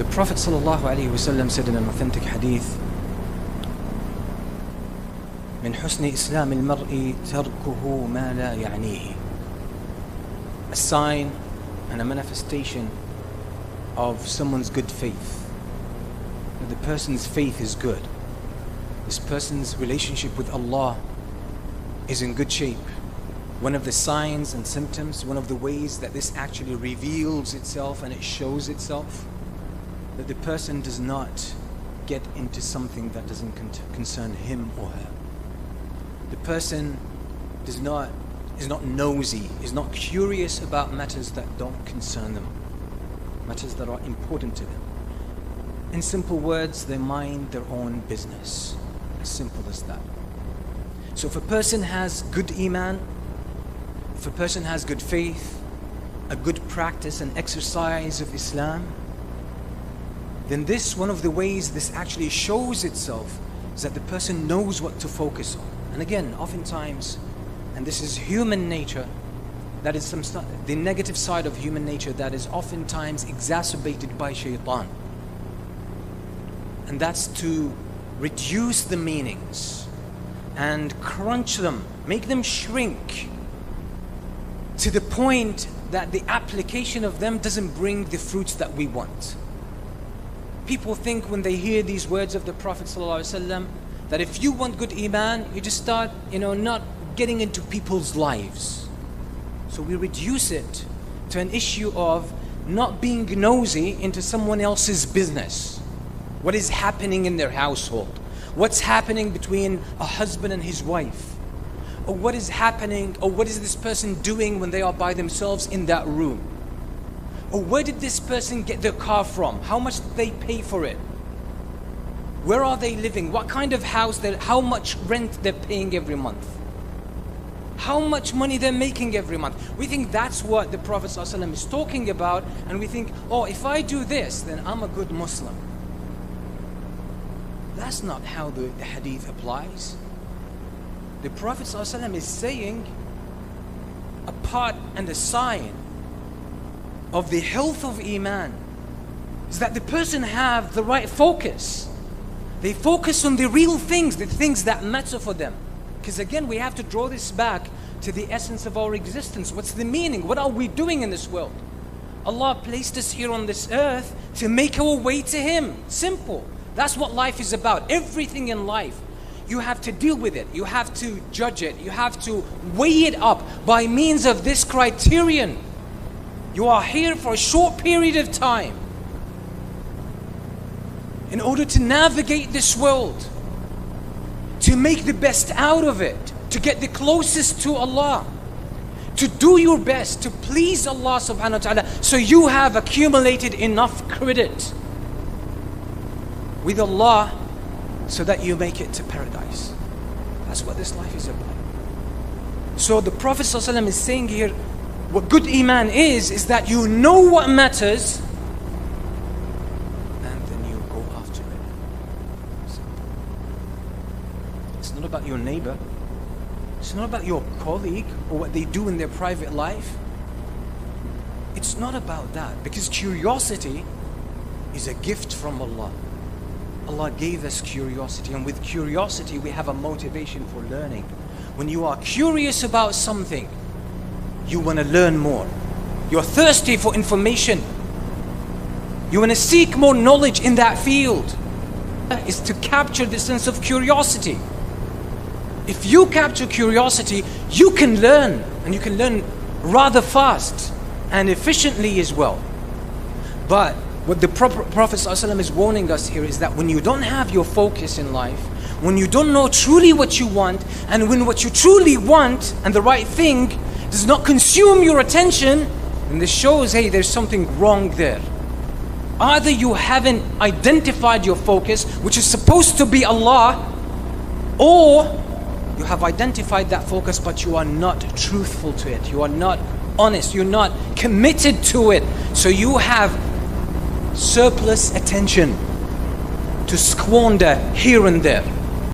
The Prophet ﷺ said in an authentic hadith, من حسن إسلام المرء تركه ما لا يعنيه. A sign and a manifestation of someone's good faith, that the person's faith is good, this person's relationship with Allah is in good shape. One of the signs and symptoms, one of the ways that this actually reveals itself and it shows itself, that the person does not get into something that doesn't concern him or her. The person is not nosy, is not curious about matters that don't concern them, matters that are important to them. In simple words, they mind their own business. As simple as that. So if a person has good iman, if a person has good faith, a good practice and exercise of Islam, then this, one of the ways this actually shows itself, is that the person knows what to focus on. And again, oftentimes, and this is human nature, that is the negative side of human nature that is oftentimes exacerbated by shaitan. And that's to reduce the meanings and crunch them, make them shrink to the point that the application of them doesn't bring the fruits that we want. People think when they hear these words of the Prophet ﷺ that if you want good iman, you just start, not getting into people's lives. So we reduce it to an issue of not being nosy into someone else's business. What is happening in their household? What's happening between a husband and his wife? Or what is happening, or what is this person doing when they are by themselves in that room? Or where did this person get their car from? How much did they pay for it? Where are they living? What kind of house how much rent they're paying every month? How much money they're making every month? We think that's what the Prophet ﷺ is talking about, and we think, oh, if I do this, then I'm a good Muslim. That's not how the hadith applies. The Prophet ﷺ is saying a part and a sign of the health of iman is that the person have the right focus. They focus on the real things, the things that matter for them. Because again, we have to draw this back to the essence of our existence. What's the meaning? What are we doing in this world? Allah placed us here on this earth to make our way to Him. Simple. That's what life is about. Everything in life, you have to deal with it. You have to judge it. You have to weigh it up by means of this criterion. You are here for a short period of time in order to navigate this world, to make the best out of it, to get the closest to Allah, to do your best to please Allah subhanahu wa ta'ala, so you have accumulated enough credit with Allah so that you make it to paradise. That's what this life is about. So the Prophet ﷺ is saying here, what good iman is that you know what matters and then you go after it. It's not about your neighbor. It's not about your colleague or what they do in their private life. It's not about that, because curiosity is a gift from Allah. Allah gave us curiosity, and with curiosity we have a motivation for learning. When you are curious about something, you want to learn more. You're thirsty for information. You want to seek more knowledge in that field. Is to capture the sense of curiosity. If you capture curiosity, you can learn, and you can learn rather fast and efficiently as well. But what the Prophet ﷺ is warning us here is that when you don't have your focus in life, when you don't know truly what you want, and when what you truly want and the right thing does not consume your attention, then this shows, hey, there's something wrong there. Either you haven't identified your focus, which is supposed to be Allah, or you have identified that focus but you are not truthful to it. You are not honest. You're not committed to it. So you have surplus attention to squander here and there.